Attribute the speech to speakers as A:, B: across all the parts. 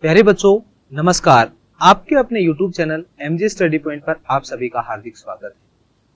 A: प्यारे बच्चों नमस्कार। आपके अपने YouTube channel MJ study point पर आप सभी का हार्दिक स्वागत है।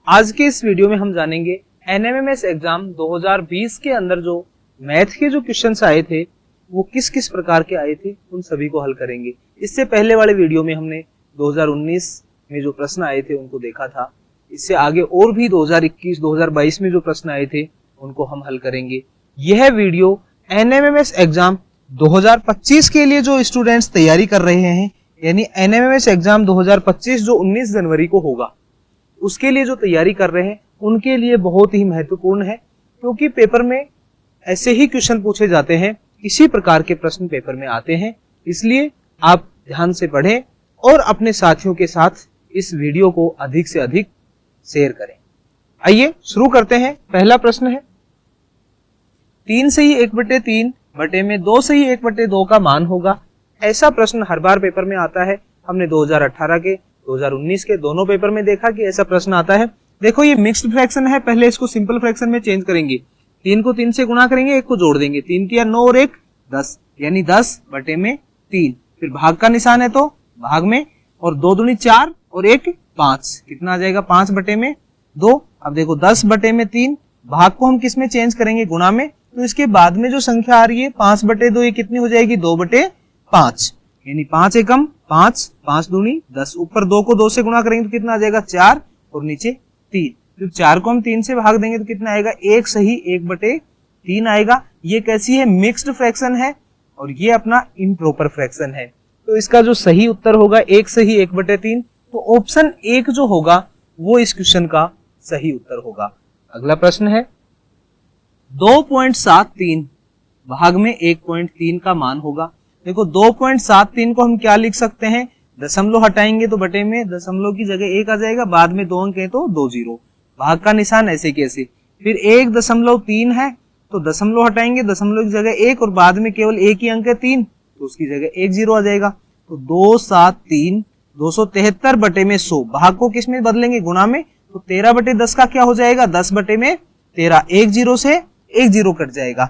A: आज के इस वीडियो में हम जानेंगे NMMS एग्जाम 2020 के अंदर जो मैथ के जो क्वेश्चंस आए थे वो किस किस प्रकार के आए थे, उन सभी को हल करेंगे। इससे पहले वाले वीडियो में हमने 2019 में जो प्रश्न आए थे उनको देखा था। इससे आगे और भी 2021, 2022 में जो प्रश्न आए थे उनको हम हल करेंगे। यह वीडियो NMMS एग्जाम 2025 के लिए जो स्टूडेंट्स तैयारी कर रहे हैं, यानी NMMS एग्जाम 2025 जो 19 जनवरी को होगा, उसके लिए जो तैयारी कर रहे हैं उनके लिए बहुत ही महत्वपूर्ण है, क्योंकि पेपर में ऐसे ही क्वेश्चन पूछे जाते हैं, इसी प्रकार के प्रश्न पेपर में आते हैं। इसलिए आप ध्यान से पढ़ें और अपने साथियों के साथ इस वीडियो को अधिक से अधिक शेयर करें। आइए शुरू करते हैं। पहला प्रश्न है 3 सही 1/3 बटे में 2 सही 1/2 का मान होगा। ऐसा प्रश्न हर बार पेपर में आता है। हमने 2018 के 2019 के दोनों पेपर में देखा कि ऐसा प्रश्न आता है। देखो ये मिक्स्ड फ्रैक्शन है, पहले इसको सिंपल फ्रैक्शन में चेंज करेंगे। 3 को 3 से गुणा करेंगे, 1 को जोड़ देंगे, 3 तिया 9 और 1 10, यानी 10 बटे में 3। फिर भाग का निशान है तो भाग में, और 2 दूनी 4 और 1 5, कितना आ जाएगा 5 बटे में 2। अब देखो 10 बटे में 3, भाग को हम किस में चेंज करेंगे, गुणा में। तो इसके बाद में जो संख्या आ रही है 5/2, ये कितनी हो जाएगी 2/5, यानी 5 एकम 5, 5 दूनी 10। ऊपर 2 को 2 से गुणा करेंगे तो कितना आ जाएगा 4 और नीचे 3। तो 4 को हम 3 से भाग देंगे तो कितना आएगा 1 सही 1/3 आएगा। ये कैसी है, मिक्स्ड फ्रैक्शन है और ये अपना इम्प्रॉपर फ्रैक्शन है। तो इसका जो सही उत्तर होगा 1 सही 1/3। तो ऑप्शन 1 जो होगा वो इस क्वेश्चन का सही उत्तर होगा। अगला प्रश्न है 2.73 भाग में 1.3 का मान होगा। देखो 2.73 को हम क्या लिख सकते हैं, दशमलव हटाएंगे तो बटे में दशमलव की जगह 1 आ जाएगा, बाद में 2 अंक है तो 2 जीरो, भाग का निशान ऐसे कैसे। फिर 1.3 है तो दशमलव हटाएंगे, दशमलव की जगह 1 और बाद में केवल एक ही अंक है 3, तो उसकी जगह 1 जीरो आ जाएगा। तो 273 273 बटे में 100, भाग को किस में बदलेंगे, गुणा में। तो 13/10 का क्या हो जाएगा 10 बटे में 13, 1 जीरो से 1 जीरो कट जाएगा।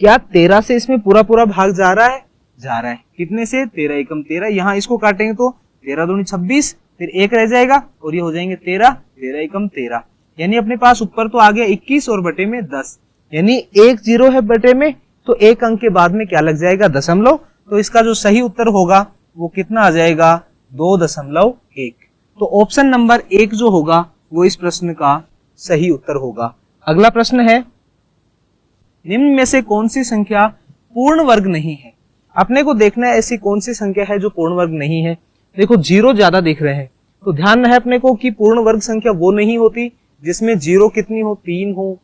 A: क्या 13 से इसमें पूरा पूरा भाग जा रहा है, जा रहा है। कितने से 13 एकम 13, यहाँ इसको काटेंगे तो 13 दूनी 26, फिर 1 रह जाएगा और ये हो जाएंगे 13, 13 एकम 13, यानी अपने पास ऊपर तो आ गया 21 और बटे में 10, यानी 1 जीरो है बटे में, तो 1 अंक के बाद में क्या लग जाएगा दशमलव। तो इसका जो सही उत्तर होगा वो कितना आ जाएगा 2.1। तो ऑप्शन नंबर 1 जो होगा वो इस प्रश्न का सही उत्तर होगा। अगला प्रश्न है निम्न में से कौन सी संख्या पूर्ण वर्ग नहीं है। अपने को देखना है ऐसी कौन सी संख्या है जो पूर्ण वर्ग नहीं है। देखो 0 ज्यादा दिख रहे हैं, तो ध्यान रहे अपने को कि पूर्ण वर्ग संख्या वो नहीं होती जिसमें 0 कितनी हो, 3 हो,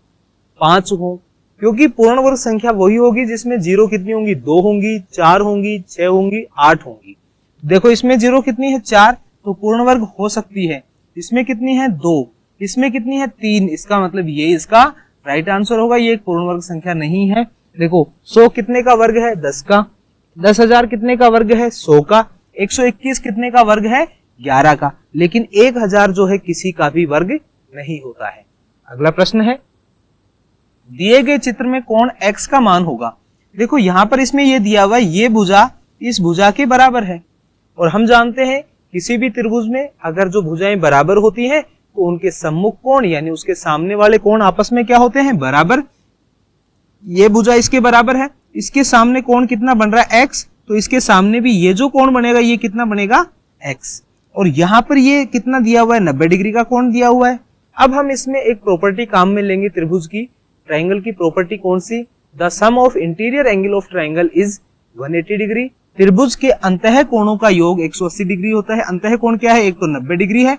A: 5 हो, क्योंकि पूर्ण वर्ग संख्या वही होगी जिसमें 0 कितनी होंगी, 2 होंगी, 4 होंगी, 6 होंगी, 8 होंगी। देखो इसमें 0 कितनी है 4, तो पूर्ण वर्ग हो सकती है। इसमें कितनी है 2, इसमें कितनी है 3, इसका मतलब ये इसका राइट आंसर होगा, ये एक पूर्ण वर्ग संख्या नहीं है। देखो 100 कितने का वर्ग है 10 का, 10,000 कितने का वर्ग है 100 का, 121 कितने का वर्ग है 11 का, लेकिन 1000 जो है किसी का भी वर्ग नहीं होता है। अगला प्रश्न है दिए गए चित्र में कोण x का मान होगा। देखो यहां पर इसमें ये दिया हुआ है, ये भुजा इस भुजा के बराबर है, और हम जानते हैं किसी भी त्रिभुज में अगर जो भुजाएं बराबर होती हैं तो उनके सम्मुख कोण यानी उसके सामने वाले कोण आपस में क्या होते हैं, बराबर। ये भुजा इसके बराबर है, इसके सामने कोण कितना बन रहा है x, तो इसके सामने भी ये जो कोण बनेगा ये कितना बनेगा x, और यहां पर ये कितना दिया हुआ है 90 डिग्री का कोण दिया हुआ है। अब हम इसमें एक प्रॉपर्टी काम में लेंगे त्रिभुज की, ट्राइंगल की प्रॉपर्टी कौन सी, the sum of interior angle of triangle is 180 degree. त्रिभुज के अंतः कोणों का योग 180 डिग्री होता है। अंतः कोण क्या है, एक तो 90 डिग्री है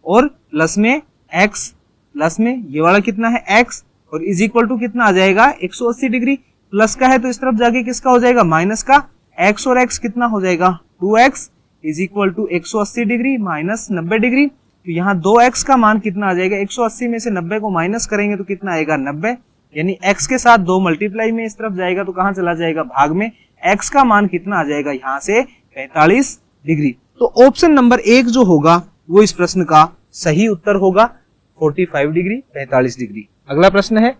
A: और प्लस में x, प्लस में ये वाला कितना है x, और इज इक्वल टू कितना आ जाएगा 180 डिग्री। प्लस का है तो इस तरफ जाके किसका हो जाएगा माइनस का, x और x कितना हो जाएगा 2x is equal to 180 degree minus 90 degree. तो यहाँ 2x का मान कितना आ जाएगा, 180 में से 90 को माइनस करेंगे तो कितना आएगा 90, यानी x के साथ 2 मल्टीप्लाई में इस तरफ जाएगा तो कहां चला जाएगा भाग में, x का मान कितना आ जाएगा यहाँ से 45 डिग्री। तो ऑप्शन नंबर 1 जो होगा वो इस प्रश्न का सही उत्तर होगा 45 डिग्री 45 डिग्री। अगला प्रश्न है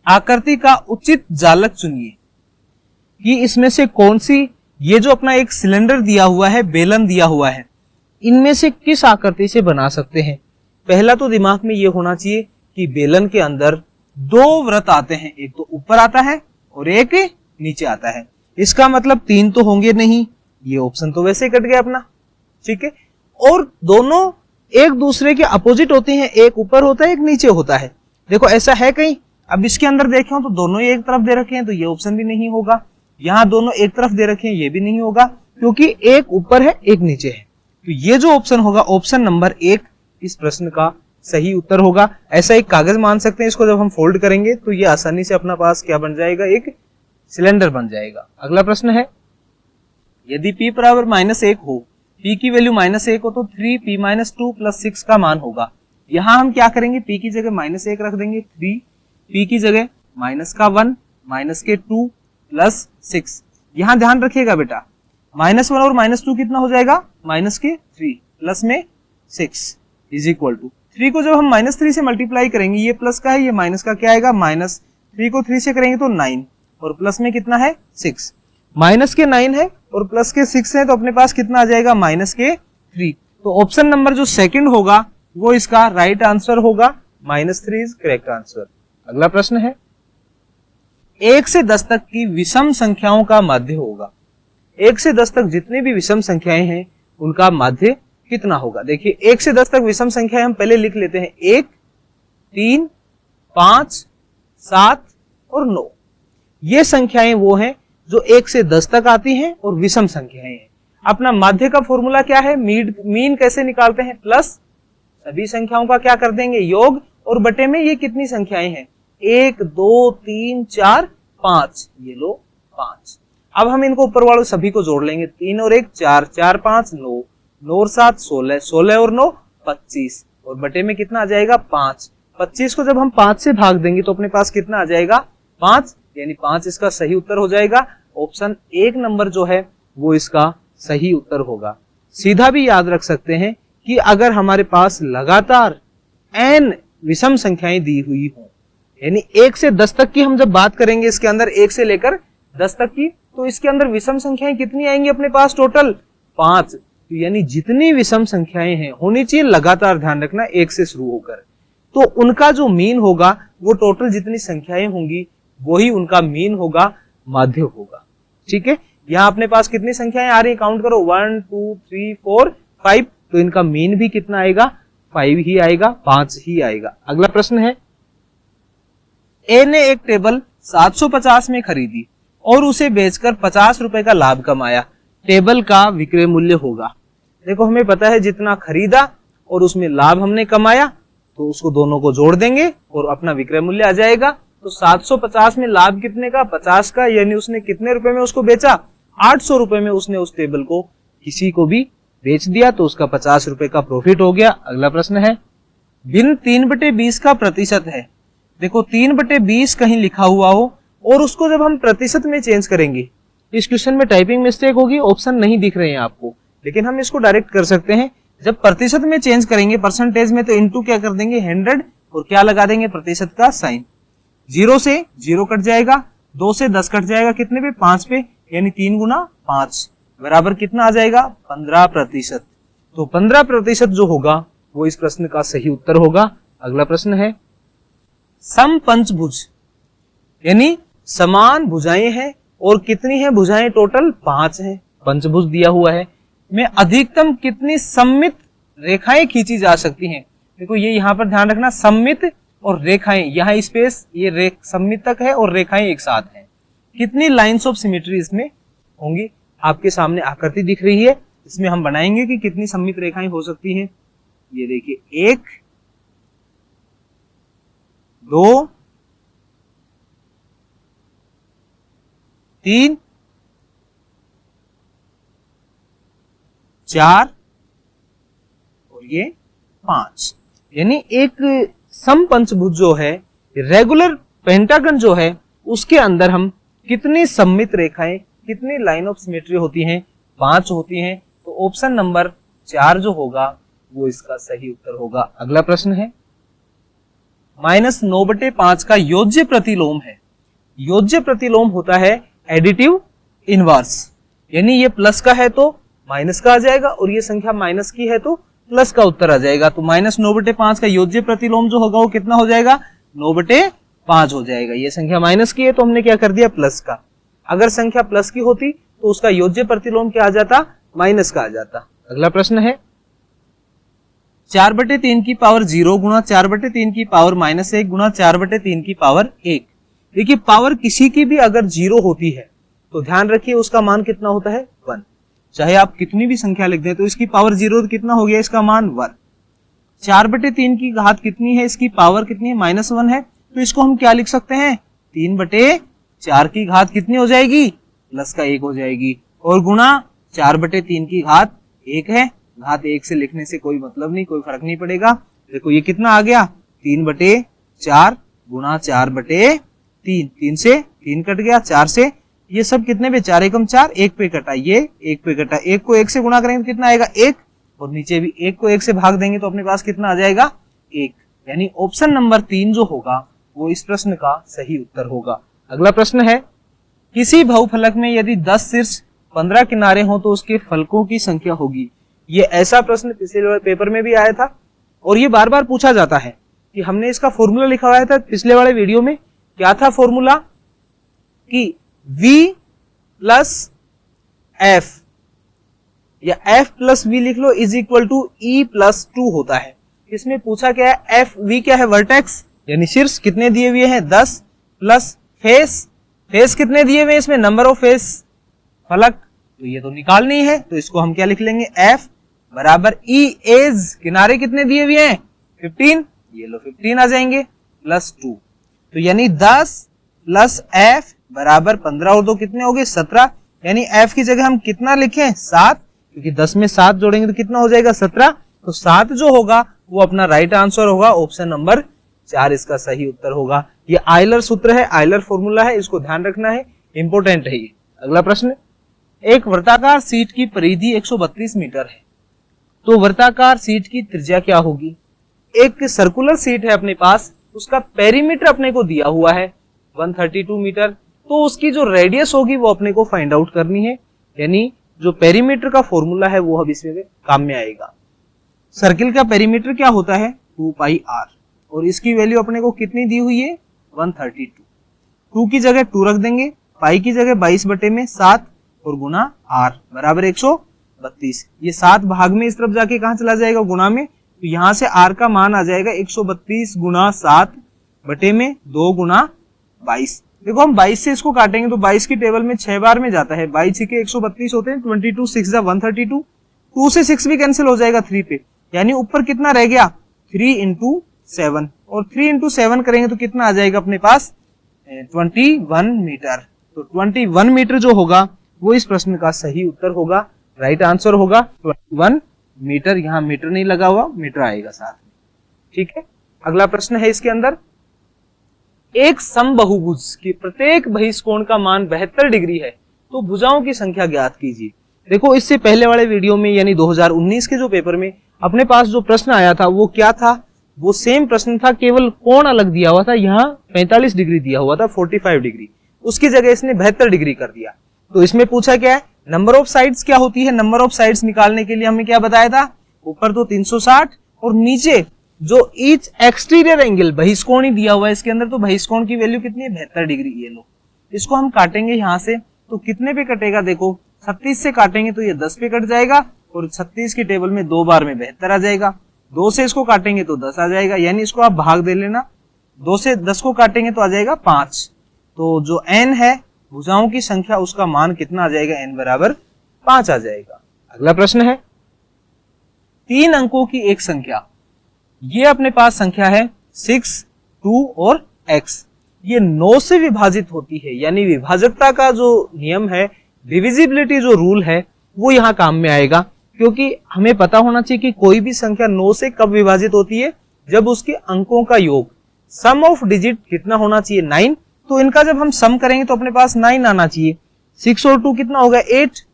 A: आकृति का उचित जालक चुनिए कि इसमें से कौन सी ये जो अपना एक सिलेंडर दिया हुआ है, बेलन दिया हुआ है, इनमें से किस आकृति से बना सकते हैं? पहला तो दिमाग में ये होना चाहिए कि बेलन के अंदर दो वृत्त आते हैं, एक तो ऊपर आता है और एक नीचे आता है। इसका मतलब 3 तो होंगे नहीं, ये ऑप्शन तो वैसे ही कट गया अपना, ठीक है। और दोनों एक दूसरे के अपोजिट होते हैं, एक ऊपर होता है एक नीचे होता है। देखो ऐसा है कहीं? अब इसके अंदर देखें तो दोनों एक तरफ दे रखे हैं, तो ये ऑप्शन भी नहीं होगा। यहाँ दोनों एक तरफ दे रखे हैं, ये भी नहीं होगा, क्योंकि एक ऊपर है एक नीचे है। तो ये जो ऑप्शन होगा, ऑप्शन नंबर 1 इस प्रश्न का सही उत्तर होगा। ऐसा एक कागज मान सकते हैं, इसको जब हम फोल्ड करेंगे तो ये आसानी से अपना पास क्या बन जाएगा, एक सिलेंडर बन जाएगा। अगला प्रश्न है, यदि p बराबर -1 हो, p की वैल्यू -1 हो, तो 3p - 2 + 6 का मान होगा। यहाँ हम क्या करेंगे, p की जगह -1 रख देंगे 3, p की जगह -1 -2 + 6। यहाँ ध्यान रखिएगा बेटा, -1 और -2 कितना हो जाएगा, -3 प्लस में 6 इज इक्वल टू 3 को जब हम -3 से मल्टीप्लाई करेंगे, ये प्लस का है ये माइनस का, क्या आएगा, -3 को 3 से करेंगे तो 9 और प्लस में कितना है 6। माइनस के 9 है और प्लस के 6 है, तो अपने पास कितना आ जाएगा, -3। तो ऑप्शन नंबर जो सेकंड होगा वो इसका राइट आंसर होगा, -3 इज करेक्ट आंसर। अगला प्रश्न है, 1 से 10 तक की विषम संख्याओं का माध्य होगा। 1 से 10 तक जितनी भी विषम संख्याएं हैं उनका माध्य कितना होगा। देखिए 1 से 10 तक विषम संख्याएं हम पहले लिख लेते हैं, 1, 3, 5, 7 और 9। ये संख्याएं वो हैं जो 1 से 10 तक आती हैं और विषम संख्याएं हैं। अपना माध्य का फॉर्मूला क्या है, मीन कैसे निकालते हैं, प्लस सभी संख्याओं का क्या कर देंगे, योग, और बटे में ये कितनी संख्याएं हैं, 1, 2, 3, 4, 5, ये लो 5। अब हम इनको ऊपर वालों सभी को जोड़ लेंगे, 3 और 1 4, 4 5 9, 9 और 7 16, 16 और 9 25, और बटे में कितना आ जाएगा 5। 25 को जब हम 5 से भाग देंगे तो अपने पास कितना आ जाएगा 5, यानी 5 इसका सही उत्तर हो जाएगा। ऑप्शन 1 नंबर जो है वो इसका सही उत्तर होगा। सीधा भी याद रख सकते हैं कि अगर हमारे पास लगातार n विषम संख्याएं दी हुई हो, यानी 1 से 10 तक की हम जब बात करेंगे इसके अंदर 1 से लेकर 10 तक की, तो इसके अंदर विषम संख्याएं कितनी आएंगी अपने पास, टोटल 5। तो यानी जितनी विषम संख्याएं हैं होनी चाहिए लगातार, ध्यान रखना 1 से शुरू होकर, तो उनका जो मीन होगा वो टोटल जितनी संख्याएं होंगी वही उनका मीन होगा, माध्य होगा। ठीक है, यहाँ अपने पास कितनी संख्याएं आ रही है, काउंट करो, 1 2 3 4 5, तो इनका मीन भी कितना आएगा, 5 ही आएगा, 5 ही आएगा। अगला प्रश्न है, ए ने एक टेबल 750 में खरीदी और उसे बेचकर 50 रुपए का लाभ कमाया, टेबल का विक्रय मूल्य होगा। देखो हमें पता है जितना खरीदा और उसमें लाभ हमने कमाया, तो उसको दोनों को जोड़ देंगे और अपना विक्रय मूल्य आ जाएगा। तो 750 में लाभ कितने का, 50 का, यानी उसने कितने रुपए में उसको बेचा, 800 रुपए में उसने उस टेबल को किसी को भी बेच दिया, तो उसका 50 रुपए का प्रॉफिट हो गया। अगला प्रश्न है, भिन्न 3/20 का प्रतिशत है। देखो 3/20 कहीं लिखा हुआ हो और उसको जब हम प्रतिशत में चेंज करेंगे, इस क्वेश्चन में टाइपिंग मिस्टेक होगी, ऑप्शन नहीं दिख रहे हैं आपको, लेकिन हम इसको डायरेक्ट कर सकते हैं। जब प्रतिशत में चेंज करेंगे परसेंटेज में, तो इनटू क्या कर देंगे 100 और क्या लगा देंगे प्रतिशत का साइन। 0 से 0 कट जाएगा, 2 से 10 कट जाएगा, कितने पे 5 पे, यानी 3 गुना 5 बराबर कितना आ जाएगा 15%। तो 15% जो होगा वो इस प्रश्न का सही उत्तर होगा। अगला प्रश्न है, समपंचभुज यानी समान भुजाएं हैं और कितनी है भुजाएं, टोटल 5 हैं, पंचभुज दिया हुआ है, में अधिकतम कितनी सममित रेखाएं खींची जा सकती हैं। देखो ये यहाँ पर ध्यान रखना, सममित और रेखाएं, यहाँ स्पेस ये सममित तक है और रेखाएं एक साथ हैं। कितनी लाइंस ऑफ सिमेट्री इसमें होंगी, आपके सामने आकृति दिख रही है, इसमें हम बनाएंगे कि कितनी सममित रेखाएं हो सकती हैं। ये देखिए 1 2 3 4 और ये 5, यानी एक समपंचभुज जो है, रेगुलर पेंटागन जो है, उसके अंदर हम कितनी सममित रेखाएं, कितनी लाइन ऑफ सिमेट्री होती हैं, 5 होती हैं। तो ऑप्शन नंबर 4 जो होगा वो इसका सही उत्तर होगा। अगला प्रश्न है, -9/5 का योज्य प्रतिलोम है। योज्य प्रतिलोम होता है एडिटिव इनवर्स, यानी ये प्लस का है तो माइनस का आ जाएगा और ये संख्या माइनस की है तो प्लस का उत्तर आ जाएगा। तो -9/5 का योज्य प्रतिलोम जो होगा वो कितना हो जाएगा, 9/5 हो जाएगा। ये संख्या माइनस की है तो हमने क्या कर दिया, प्लस का। अगर संख्या प्लस की होती तो उसका योज्य प्रतिलोम क्या आ जाता, माइनस का आ जाता। अगला प्रश्न है 4/3 की पावर 0 गुणा 4/3 की पावर -1 गुणा 4/3 की पावर 1। देखिए पावर किसी की भी अगर 0 होती है तो ध्यान रखिए उसका मान कितना होता है, 1। चाहे आप कितनी भी संख्या लिख दें तो इसकी पावर 0 तो कितना हो गया, इसका मान 1। 4/3 की घात कितनी है, इसकी पावर कितनी है, -1 है, तो इसको हम क्या लिख सकते हैं, 3/4 की घात कितनी हो जाएगी, प्लस का 1 हो जाएगी। और गुणा 4/3 की घात 1 है, घात 1 से लिखने से कोई मतलब नहीं, कोई फर्क नहीं पड़ेगा। देखो ये कितना आ गया, 3/4 गुणा 4/3, 3 से 3 कट गया, 4 से ये सब कितने पे, 4 एकम 4, 1 पे कटा, ये 1 पे कटा, 1 को 1 से गुणा करेंगे तो कितना आएगा, 1, और नीचे भी 1 को 1 से भाग देंगे तो अपने पास कितना आ जाएगा, 1। यानी ऑप्शन नंबर 3 जो होगा वो इस प्रश्न का सही उत्तर होगा। अगला प्रश्न है किसी बहुफलक में यदि 10 शीर्ष 15 किनारे हो तो उसके फलकों की संख्या होगी। ये ऐसा प्रश्न पिछले पेपर में भी आया था और ये बार बार पूछा जाता है कि हमने इसका फॉर्मूला लिखा हुआ था पिछले वाले वीडियो में। क्या था फॉर्मूला, कि v प्लस f या f प्लस v लिख लो is equal to e plus 2 होता है। इसमें पूछा क्या है, f v क्या है, वर्टेक्स यानी शीर्ष कितने दिए हुए हैं 10, प्लस फेस कितने दिए हुए हैं, इसमें नंबर ऑफ फेस फलक, तो ये तो निकालनी है, तो इसको हम क्या लिख लेंगे, f बराबर e एज, किनारे कितने दिए हुए हैं 15, ये लो 15 आ जाएंगे, प्लस 2, तो यानी 10 प्लस f बराबर 15 और 2 कितने हो गए 17। यानी f की जगह हम कितना लिखें, 7, क्योंकि 10 में 7 जोड़ेंगे तो कितना हो जाएगा 17, तो 7 जो होगा वो अपना राइट आंसर होगा, ऑप्शन नंबर 4 इसका सही उत्तर होगा। ये आयलर सूत्र है, आयलर फॉर्मूला है, इसको ध्यान रखना है, इंपोर्टेंट है ये। अगला प्रश्न, एक वर्ताकार सीट की परिधि 132 मीटर है तो वर्ताकार सीट की त्रिज्या क्या होगी। एक सर्कुलर सीट है अपने पास, उसका पेरीमीटर अपने को दिया हुआ है 132 मीटर, तो उसकी जो रेडियस होगी वो अपने को फाइंड आउट करनी है। यानी जो पेरीमीटर का फॉर्मूला है वो अब इसमें काम में आएगा। सर्किल का पेरीमीटर क्या होता है 2πr और इसकी वैल्यू अपने को कितनी दी हुई है 132। 2 की जगह 2 रख देंगे, पाई की जगह 22/7 और गुना r बराबर 132। ये 7 भाग में इस तरफ जाके कहां चला जाएगा, गुणा में, तो यहां से r का मान आ जाएगा 132 गुना 7/2 गुना 22। देखो हम 22 से इसको काटेंगे तो 22 की टेबल में 6 बार में जाता है, 22 के 132 होते हैं, 22 6 132, 2 से 6 भी कैंसिल हो जाएगा 3 पे, यानी ऊपर कितना रह गया 3 into 7, और 3 into 7 करेंगे तो कितना आ जाएगा अपने पास 21 मीटर। तो 21 मीटर जो होगा वो इस प्रश्न का सही उत्तर होगा, राइट आंसर होगा 21 मीटर। यहाँ मीटर नहीं लगा हुआ, मीटर आएगा साथ में, ठीक है। अगला प्रश्न है इसके अंदर, एक समबाहुभुज की प्रत्येक बहिष्कोण का मान 72 डिग्री है तो भुजाओं की संख्या ज्ञात कीजिए। देखो इससे पहले वाले वीडियो में यानी 2019 के जो पेपर में अपने पास जो प्रश्न आया था वो क्या था, वो सेम प्रश्न था, केवल कोण अलग दिया हुआ था, यहाँ 45 डिग्री दिया हुआ था 45 डिग्री, उसकी जगह इसने 72 डिग्री कर दिया। तो इसमें पूछा क्या है, नंबर ऑफ साइड्स क्या होती है। नंबर ऑफ साइड्स निकालने के लिए हमने क्या बताया था, ऊपर तो 360 और नीचे जो ईच एक्सटीरियर एंगल बहिष्कोण दिया हुआ है इसके अंदर, तो बहिष्कोण की वैल्यू कितनी है 72 डिग्री। ये लो इसको हम काटेंगे यहाँ से तो कितने पे कटेगा, देखो 36 से काटेंगे तो ये 10 पे कट जाएगा और 36 की टेबल में 2 बार में 72 आ जाएगा। 2 से इसको काटेंगे तो 10 आ जाएगा, यानी इसको आप भाग दे लेना, 2 से 10 को काटेंगे तो आ जाएगा 5। तो जो n है भुजाओं की संख्या उसका मान कितना आ जाएगा, n बराबर 5 आ जाएगा। अगला प्रश्न है 3 अंकों की एक संख्या, ये अपने पास संख्या है 6, 2 और x, ये 9 से विभाजित होती है, यानी विभाजकता का जो नियम है, डिविजिबिलिटी जो रूल है वो यहाँ काम में आएगा, क्योंकि हमें पता होना चाहिए कि कोई भी संख्या 9 से कब विभाजित होती है, जब उसके अंकों का योग सम ऑफ डिजिट कितना होना चाहिए 9, तो इनका जब हम सम करेंगे तो अपने पास 9 आना चाहिए। 6 और 2 कितना होगा 8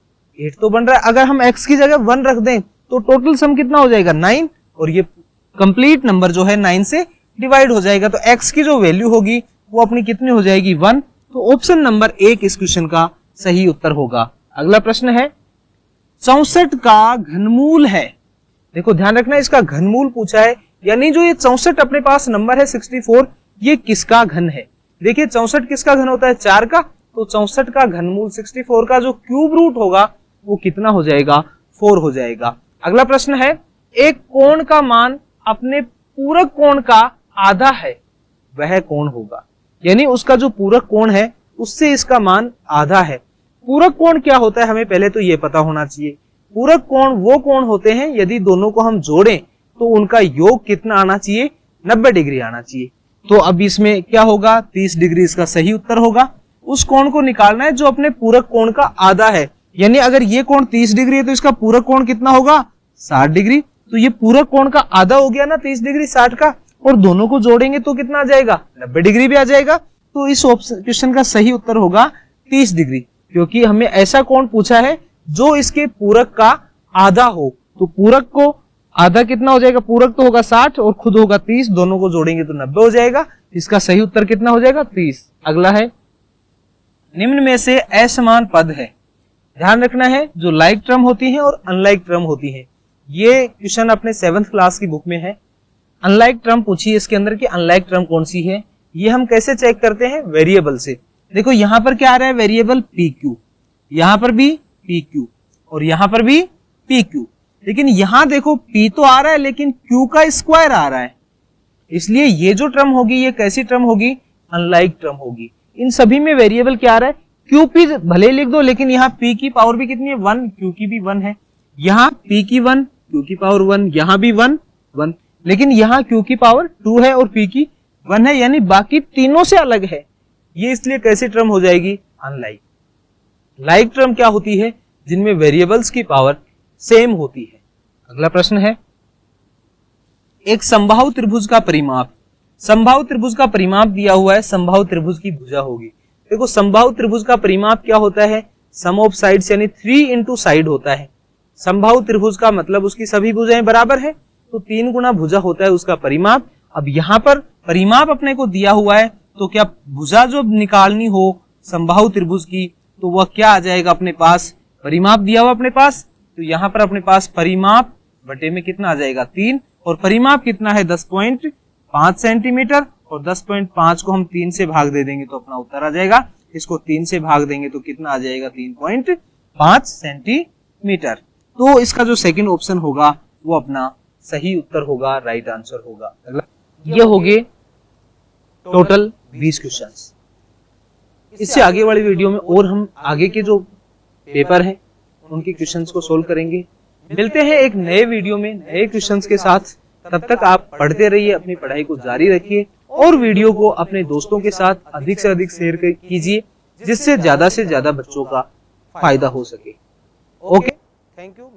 A: तो बन रहा है। अगर हम x की जगह 1 रख दें तो टोटल सम कितना हो जाएगा 9, और ये कंप्लीट नंबर जो है 9 से डिवाइड हो जाएगा, तो x की जो वैल्यू होगी वो अपनी कितनी हो जाएगी 1। तो ऑप्शन नंबर 1 इस क्वेश्चन का सही उत्तर होगा। अगला प्रश्न है 64 का घनमूल है। देखो ध्यान रखना, इसका घनमूल पूछा है, यानी जो ये 64 अपने पास नंबर है 64, ये किसका घन है। देखिए 64 किसका घन होता है, 4 का, तो 64 का घनमूल 64 का जो क्यूब रूट होगा वो कितना हो जाएगा, 4 हो जाएगा। अगला प्रश्न है एक कोण का मान अपने पूरक कोण का आधा है, वह कोण होगा, यानी उसका जो पूरक कोण है उससे इसका मान आधा है। पूरक कोण क्या होता है हमें पहले तो ये पता होना चाहिए। पूरक कोण वो कोण होते हैं यदि दोनों को हम जोड़ें तो उनका योग कितना आना चाहिए, 90 डिग्री आना चाहिए। तो अब इसमें क्या होगा, 30 डिग्री इसका सही उत्तर होगा। उस कोण को निकालना है जो अपने पूरक कोण का आधा है, यानी अगर ये कोण 30 डिग्री है तो इसका पूरक कोण कितना होगा, 60 डिग्री। तो ये पूरक कोण का आधा हो गया ना 30 डिग्री 60 का, और दोनों को जोड़ेंगे तो कितना आ जाएगा, 90 डिग्री भी आ जाएगा। तो इस क्वेश्चन का सही उत्तर होगा 30 डिग्री, क्योंकि हमें ऐसा कोण पूछा है जो इसके पूरक का आधा हो। तो पूरक को आधा कितना हो जाएगा, पूरक तो होगा 60 और खुद होगा 30, दोनों को जोड़ेंगे तो 90 हो जाएगा। इसका सही उत्तर कितना हो जाएगा, 30। अगला है निम्न में से असमान पद है। ध्यान रखना है जो लाइक टर्म होती है और अनलाइक टर्म होती है, ये क्वेश्चन अपने 7th क्लास की बुक में है। अनलाइक टर्म पूछी है इसके अंदर कि अनलाइक टर्म कौन सी है। ये हम कैसे चेक करते हैं, वेरिएबल से। देखो यहां पर क्या आ रहा है, वेरिएबल पी क्यू, यहां पर भी पी क्यू और यहां पर भी पी क्यू, लेकिन यहां देखो p तो आ रहा है लेकिन q का स्क्वायर आ रहा है, इसलिए ये जो टर्म होगी ये कैसी टर्म होगी, अनलाइक टर्म होगी। इन सभी में वेरिएबल क्या आ रहा है, qp भले लिख दो लेकिन यहाँ p की पावर भी कितनी है, 1, q की भी 1 है, यहाँ p की 1, q की पावर 1, यहाँ भी 1, 1, लेकिन यहाँ q की पावर 2 है और p की 1 है, यानी बाकी तीनों से अलग है। ये इसलिए कैसी टर्म हो जाएगी, अनलाइक। लाइक टर्म क्या होती है, जिनमें वेरिएबल्स की पावर सेम होती है। अगला प्रश्न है एक समबाहु त्रिभुज का परिमाप। समबाहु त्रिभुज का परिमाप दिया हुआ है, समबाहु त्रिभुज की भुजा होगी। देखो समबाहु त्रिभुज का परिमाप क्या होता है, सम ऑफ साइड्स यानी 3 इंटू साइड होता है। समबाहु त्रिभुज का मतलब उसकी सभी भुजाएं बराबर है, तो 3 गुना भुजा होता है उसका परिमाप। अब यहाँ पर परिमाप अपने को दिया हुआ है, तो क्या भुजा जो निकालनी हो समबाहु त्रिभुज की तो वह क्या आ जाएगा अपने पास, परिमाप दिया हुआ अपने पास, तो यहाँ पर अपने पास परिमाप बटे में कितना आ जाएगा, 3, और परिमाप कितना है 10.5 सेंटीमीटर, और 10.5 को हम 3 से भाग दे देंगे तो अपना उत्तर आ जाएगा। इसको 3 से भाग देंगे तो कितना आ जाएगा, 3.5 सेंटीमीटर। तो इसका जो सेकंड ऑप्शन होगा वो अपना सही उत्तर होगा, राइट आंसर होगा। ये हो गए टोटल 20 क्वेश्चंस। इससे आगे वाली वीडियो में और हम आगे के जो पेपर हैं उनके क्वेश्चंस को सोल्व करेंगे। मिलते हैं एक नए वीडियो में नए क्वेश्चंस के साथ। तब तक आप पढ़ते रहिए, अपनी पढ़ाई को जारी रखिए और वीडियो को अपने दोस्तों के साथ अधिक से अधिक शेयर कीजिए, जिससे ज्यादा से ज्यादा बच्चों का फायदा हो सके। Okay, thank you.